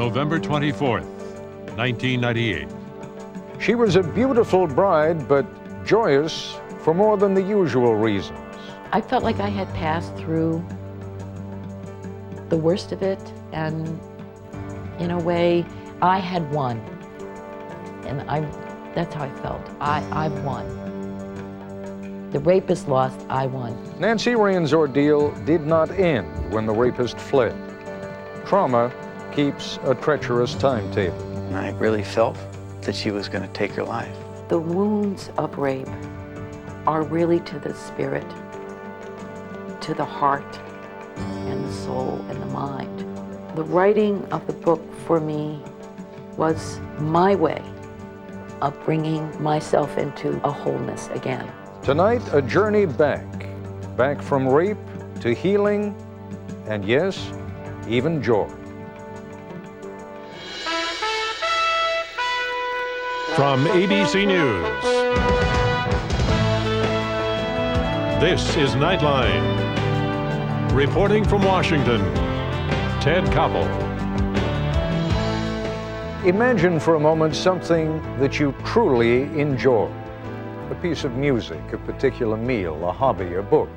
November 24th, 1998. She was a beautiful bride, but joyous for more than the usual reasons. I felt like I had passed through the worst of it, and in a way, I had won. And that's how I felt. I've won. The rapist lost, I won. Nancy Raine's ordeal did not end when the rapist fled. Trauma keeps a treacherous timetable. And I really felt that she was going to take her life. The wounds of rape are really to the spirit, to the heart, and the soul, and the mind. The writing of the book for me was my way of bringing myself into a wholeness again. Tonight, a journey back from rape to healing, and yes, even joy. From ABC News, this is Nightline. Reporting from Washington, Ted Koppel. Imagine for a moment something that you truly enjoy. A piece of music, a particular meal, a hobby, a book,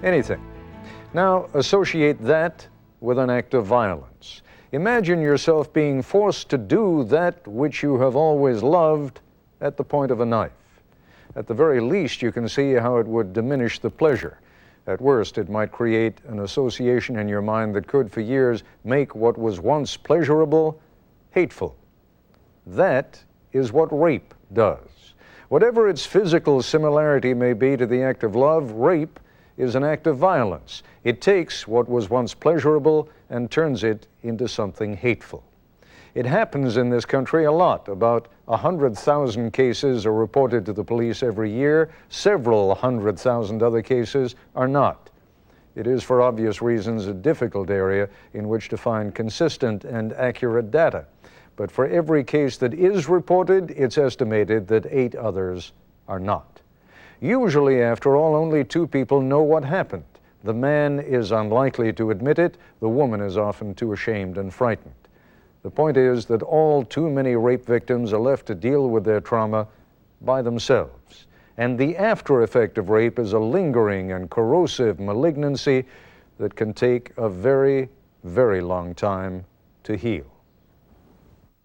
anything. Now associate that with an act of violence. Imagine yourself being forced to do that which you have always loved at the point of a knife. At the very least, you can see how it would diminish the pleasure. At worst, it might create an association in your mind that could, for years, make what was once pleasurable hateful. That is what rape does. Whatever its physical similarity may be to the act of love, rape is an act of violence. It takes what was once pleasurable and turns it into something hateful. It happens in this country a lot. About 100,000 cases are reported to the police every year. Several 100,000 other cases are not. It is, for obvious reasons, a difficult area in which to find consistent and accurate data. But for every case that is reported, it's estimated that 8 others are not. Usually, after all, only 2 people know what happened. The man is unlikely to admit it. The woman is often too ashamed and frightened. The point is that all too many rape victims are left to deal with their trauma by themselves. And the after effect of rape is a lingering and corrosive malignancy that can take a very, very long time to heal.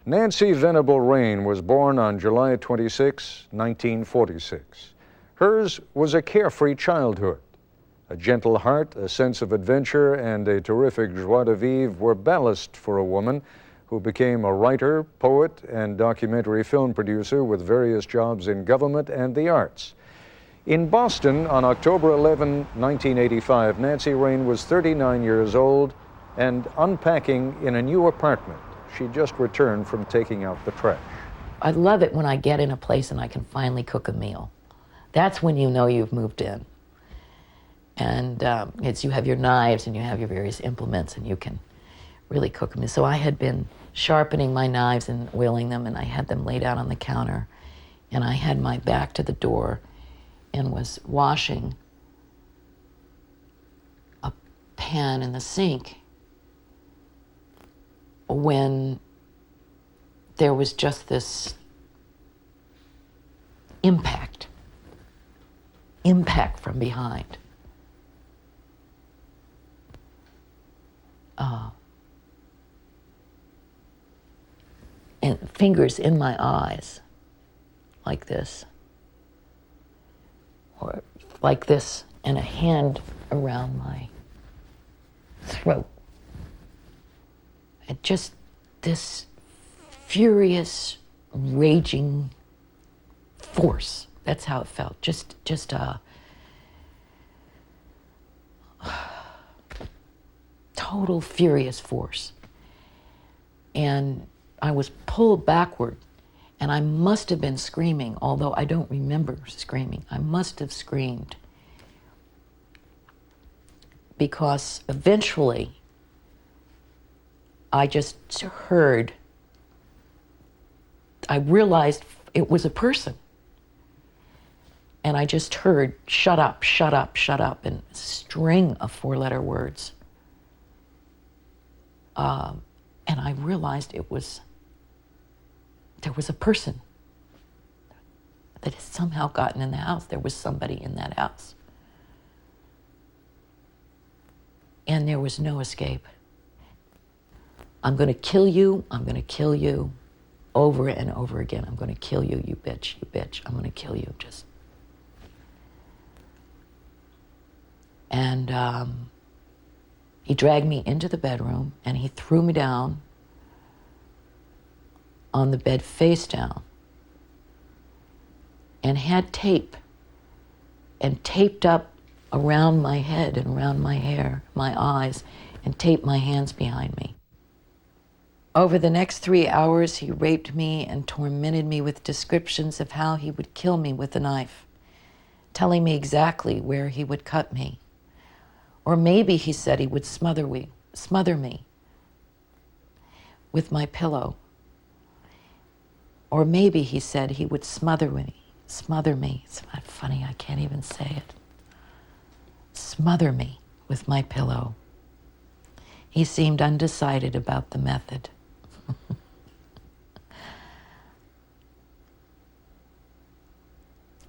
Nancy Venable Raine was born on July 26, 1946. Hers was a carefree childhood. A gentle heart, a sense of adventure, and a terrific joie de vivre were ballast for a woman who became a writer, poet, and documentary film producer with various jobs in government and the arts. In Boston, on October 11, 1985, Nancy Raine was 39 years old and unpacking in a new apartment. She just returned from taking out the trash. I love it when I get in a place and I can finally cook a meal. That's when you know you've moved in. And you have your knives and you have your various implements and you can really cook them. So I had been sharpening my knives and oiling them, and I had them laid out on the counter, and I had my back to the door and was washing a pan in the sink when there was just this impact from behind. And fingers in my eyes, like this, or like this, and a hand around my throat. And just this furious, raging force. That's how it felt. Just a total furious force. And I was pulled backward, and I must have been screaming, although I don't remember screaming. I must have screamed. Because eventually, I just heard, I realized it was a person. And I just heard, shut up, shut up, shut up, and a string of 4-letter words. And And I realized there was a person that had somehow gotten in the house. There was somebody in that house. And there was no escape. I'm going to kill you. I'm going to kill you over and over again. I'm going to kill you, you bitch, you bitch. I'm going to kill you. And he dragged me into the bedroom and he threw me down on the bed face down and had tape and taped up around my head and around my hair, my eyes, and taped my hands behind me. Over the next 3 hours, he raped me and tormented me with descriptions of how he would kill me with a knife, telling me exactly where he would cut me. Or maybe he said he would smother me with my pillow. Or maybe he said he would smother me. It's not funny, I can't even say it. Smother me with my pillow. He seemed undecided about the method.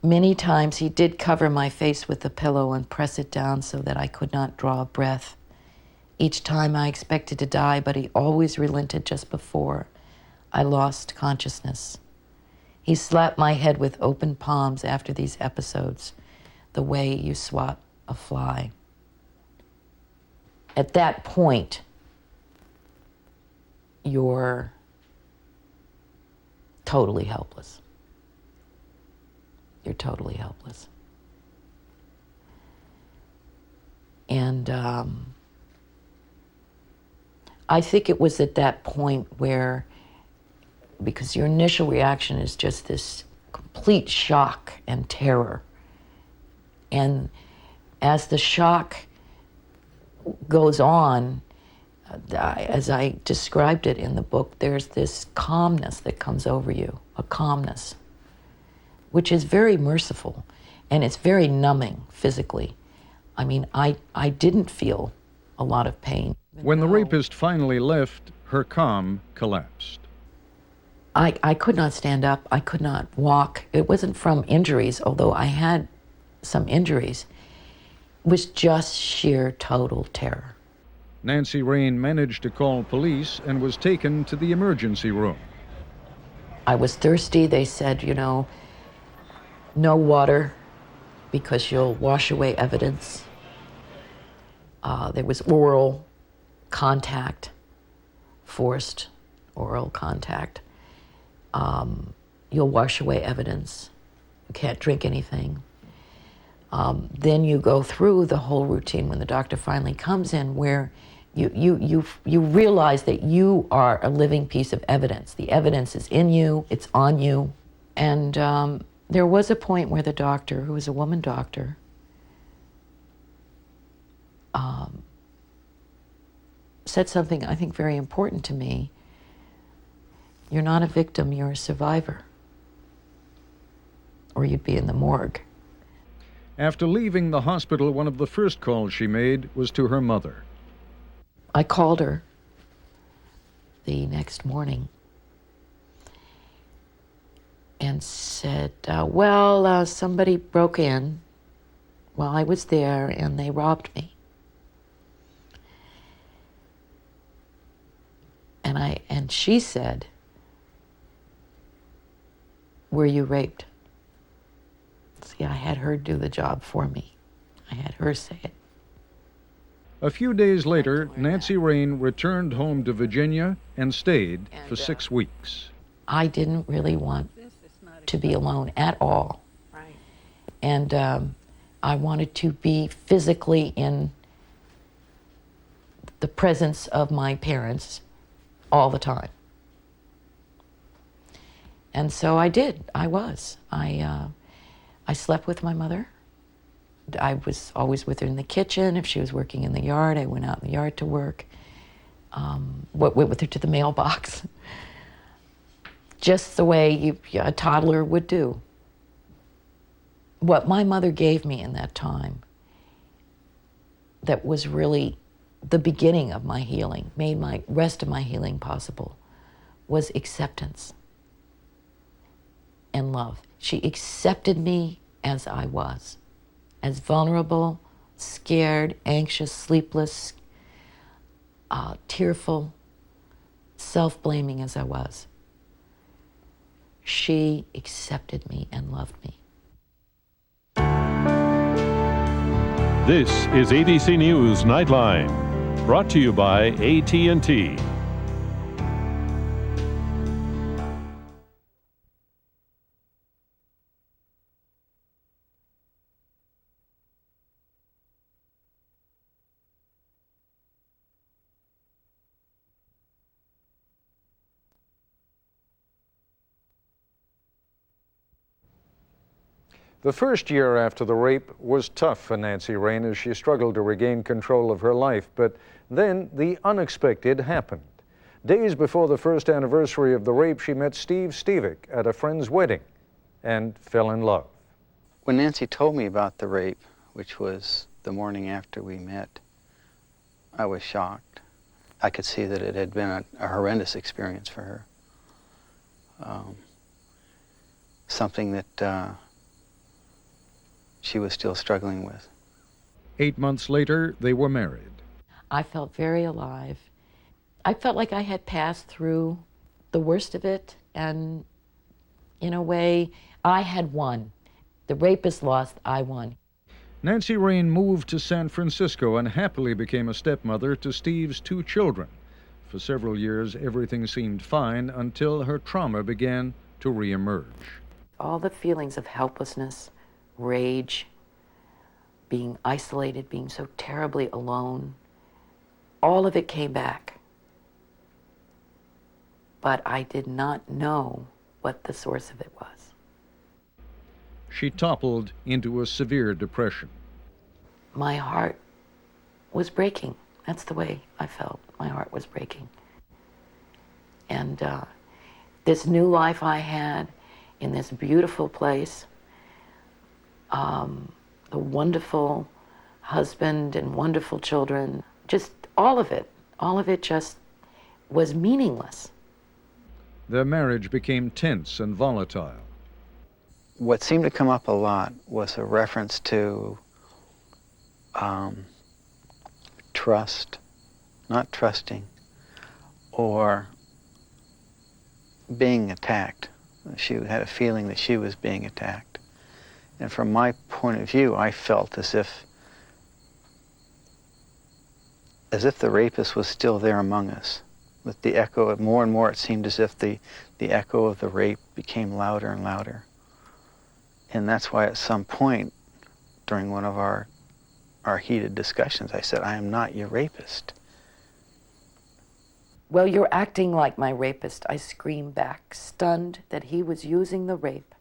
Many times he did cover my face with the pillow and press it down so that I could not draw a breath. Each time I expected to die, but he always relented just before I lost consciousness. He slapped my head with open palms after these episodes, the way you swat a fly. At that point, you're totally helpless. You're totally helpless. And I think it was at that point where, because your initial reaction is just this complete shock and terror. And as the shock goes on, as I described it in the book, there's this calmness that comes over you, a calmness, which is very merciful, and it's very numbing physically. I mean, I didn't feel a lot of pain. When the rapist finally left, her calm collapsed. I could not stand up. I could not walk. It wasn't from injuries, although I had some injuries. It was just sheer total terror. Nancy Raine managed to call police and was taken to the emergency room. I was thirsty. They said, no water because you'll wash away evidence. There was oral contact, forced oral contact. You'll wash away evidence. You can't drink anything. Then you go through the whole routine when the doctor finally comes in, where you realize that you are a living piece of evidence. The evidence is in you, it's on you. And there was a point where the doctor, who was a woman doctor, said something I think very important to me. You're not a victim, you're a survivor. Or you'd be in the morgue. After leaving the hospital, one of the first calls she made was to her mother. I called her the next morning and said, somebody broke in while I was there and they robbed me. And she said, were you raped? See, I had her do the job for me. I had her say it. A few days later, Nancy Raine returned home to Virginia and stayed for 6 weeks. I didn't really want to be alone at all. Right. And I wanted to be physically in the presence of my parents all the time. And so I did. I slept with my mother. I was always with her in the kitchen. If she was working in the yard, I went out in the yard to work. Went with her to the mailbox. Just the way a toddler would do. What my mother gave me in that time that was really the beginning of my healing, made my rest of my healing possible, was acceptance and love. She accepted me as I was, as vulnerable, scared, anxious, sleepless, tearful, self-blaming as I was. She accepted me and loved me. This is ABC News Nightline, brought to you by AT&T. The first year after the rape was tough for Nancy Raine as she struggled to regain control of her life, but then the unexpected happened. Days before the first anniversary of the rape, she met Steve Stevick at a friend's wedding and fell in love. When Nancy told me about the rape, which was the morning after we met, I was shocked. I could see that it had been a horrendous experience for her. Something that she was still struggling with. 8 months later, they were married. I felt very alive. I felt like I had passed through the worst of it, and in a way, I had won. The rapist lost, I won. Nancy Raine moved to San Francisco and happily became a stepmother to Steve's 2 children. For several years, everything seemed fine until her trauma began to reemerge. All the feelings of helplessness, rage, being isolated, being so terribly alone, all of it came back. But I did not know what the source of it was. She toppled into a severe depression. My heart was breaking. That's the way I felt. My heart was breaking. And this new life I had in this beautiful place, the wonderful husband and wonderful children, just all of it just was meaningless. Their marriage became tense and volatile. What seemed to come up a lot was a reference to trust, not trusting, or being attacked. She had a feeling that she was being attacked. And from my point of view, I felt as if the rapist was still there among us. With the echo, more and more it seemed as if the echo of the rape became louder and louder. And that's why at some point during one of our heated discussions, I said, I am not your rapist. Well, you're acting like my rapist, I screamed back, stunned that he was using the rape,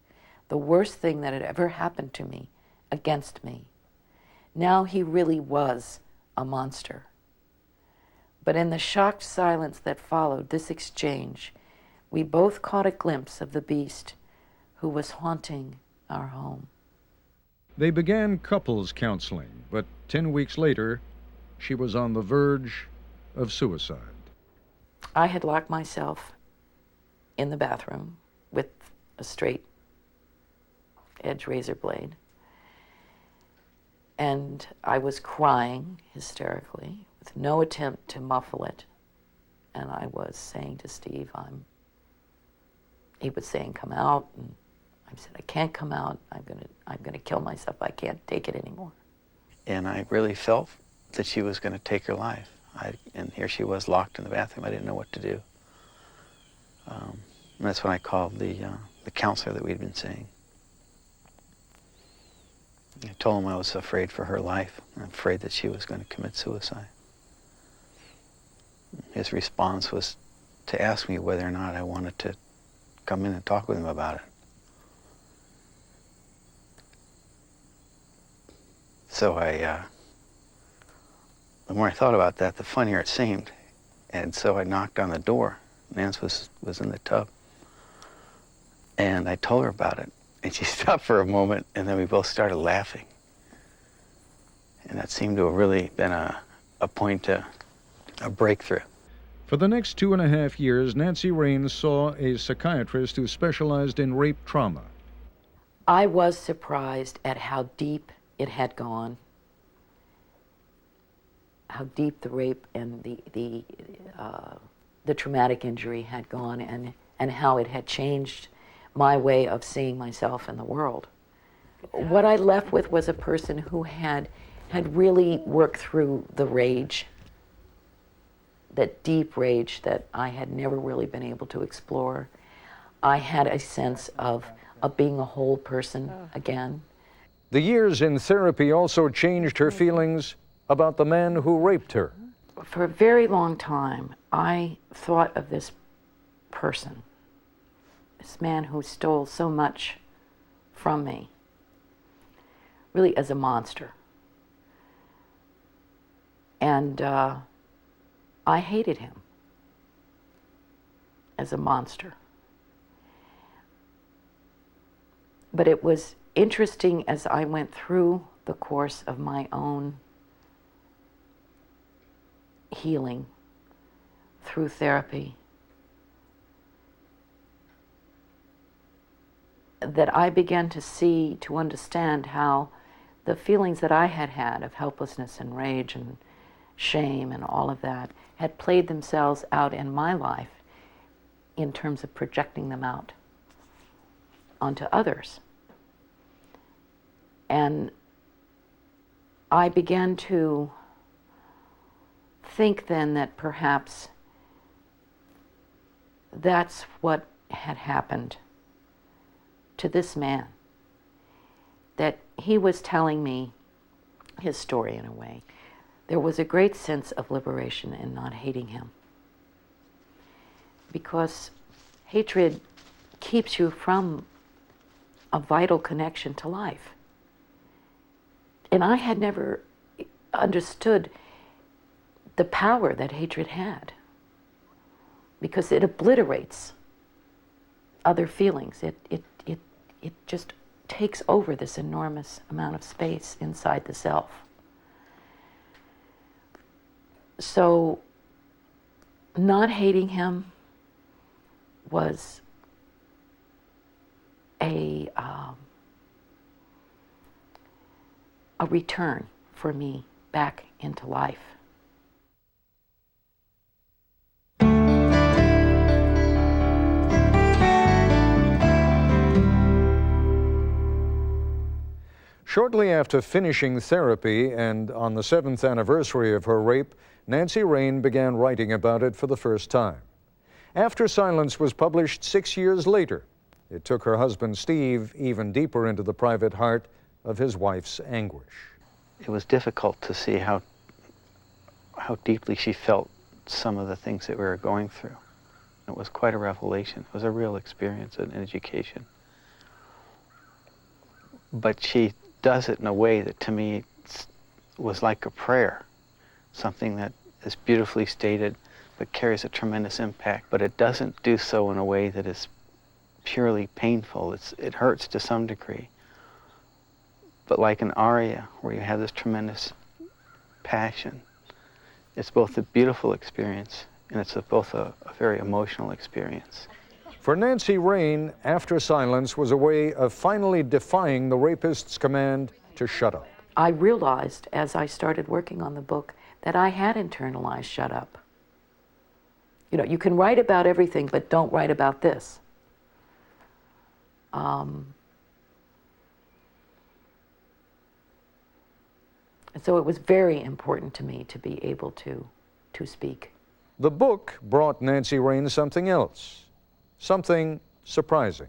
the worst thing that had ever happened to me, against me. Now he really was a monster. But in the shocked silence that followed this exchange, we both caught a glimpse of the beast who was haunting our home. They began couples counseling, but 10 weeks later, she was on the verge of suicide. I had locked myself in the bathroom with a straight edge razor blade, and I was crying hysterically with no attempt to muffle it. And I was saying to Steve, he was saying, come out, and I said, I can't come out. I'm gonna kill myself. I can't take it anymore. And I really felt that she was going to take her life. And here she was locked in the bathroom. I didn't know what to do. And that's when I called the counselor that we'd been seeing. I told him I was afraid for her life. I'm afraid that she was going to commit suicide. His response was to ask me whether or not I wanted to come in and talk with him about it. So the more I thought about that, the funnier it seemed. And so I knocked on the door. Nance was in the tub. And I told her about it. And she stopped for a moment, and then we both started laughing. And that seemed to have really been a a point, a breakthrough. For the next 2.5 years, Nancy Raine saw a psychiatrist who specialized in rape trauma. I was surprised at how deep it had gone, how deep the rape and the traumatic injury had gone, and how it had changed my way of seeing myself in the world. What I left with was a person who had really worked through the rage, that deep rage that I had never really been able to explore. I had a sense of being a whole person again. The years in therapy also changed her feelings about the man who raped her. For a very long time, I thought of this person, this man who stole so much from me, really as a monster. And I hated him as a monster. But it was interesting as I went through the course of my own healing through therapy that I began to understand how the feelings that I had had of helplessness and rage and shame and all of that had played themselves out in my life in terms of projecting them out onto others. And I began to think then that perhaps that's what had happened to this man, that he was telling me his story in a way. There was a great sense of liberation in not hating him, because hatred keeps you from a vital connection to life. And I had never understood the power that hatred had, because it obliterates other feelings. It just takes over this enormous amount of space inside the self. So not hating him was a return for me back into life. Shortly after finishing therapy and on the 7th anniversary of her rape, Nancy Raine began writing about it for the first time. After Silence was published 6 years later, it took her husband Steve even deeper into the private heart of his wife's anguish. It was difficult to see how deeply she felt some of the things that we were going through. It was quite a revelation. It was a real experience, an education. But she does it in a way that to me was like a prayer, something that is beautifully stated but carries a tremendous impact. But it doesn't do so in a way that is purely painful. It hurts to some degree. But like an aria where you have this tremendous passion, it's both a beautiful experience and it's both a very emotional experience. For Nancy Raine, After Silence was a way of finally defying the rapist's command to shut up. I realized as I started working on the book that I had internalized shut up. You know, you can write about everything, but don't write about this. And so it was very important to me to be able to speak. The book brought Nancy Raine something else, something surprising.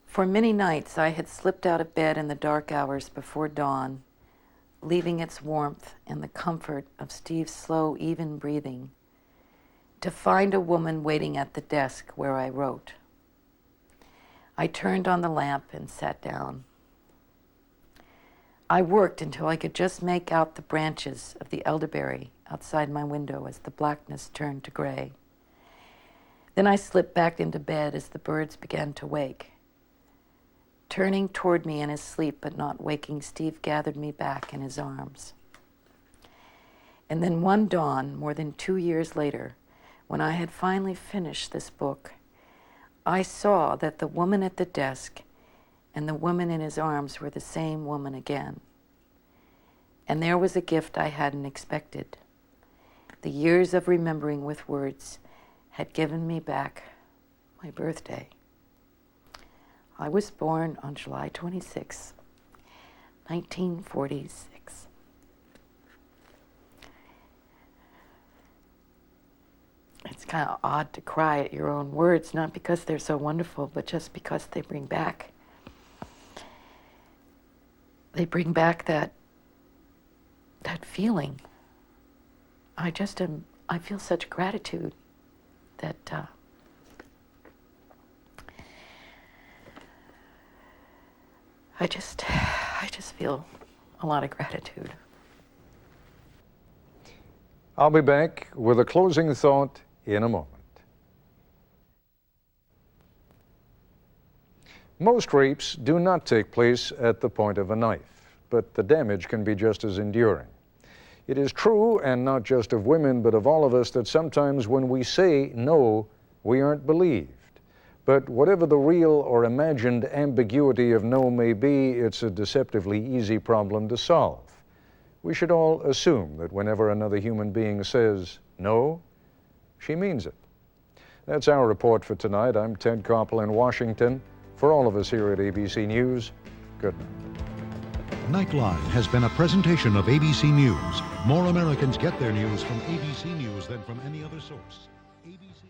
For many nights, I had slipped out of bed in the dark hours before dawn, leaving its warmth and the comfort of Steve's slow, even breathing, to find a woman waiting at the desk where I wrote. I turned on the lamp and sat down. I worked until I could just make out the branches of the elderberry outside my window as the blackness turned to gray. Then I slipped back into bed as the birds began to wake. Turning toward me in his sleep but not waking, Steve gathered me back in his arms. And then one dawn, more than 2 years later, when I had finally finished this book, I saw that the woman at the desk and the woman in his arms were the same woman again. And there was a gift I hadn't expected. The years of remembering with words had given me back my birthday. I was born on July 26, 1946. It's kind of odd to cry at your own words, not because they're so wonderful, but just because they bring back that feeling. I feel such gratitude that I just feel a lot of gratitude. I'll be back with a closing thought in a moment. Most rapes do not take place at the point of a knife, but the damage can be just as enduring. It is true, and not just of women, but of all of us, that sometimes when we say no, we aren't believed. But whatever the real or imagined ambiguity of no may be, it's a deceptively easy problem to solve. We should all assume that whenever another human being says no, she means it. That's our report for tonight. I'm Ted Koppel in Washington. For all of us here at ABC News, good night. Nightline has been a presentation of ABC News. More Americans get their news from ABC News than from any other source. ABC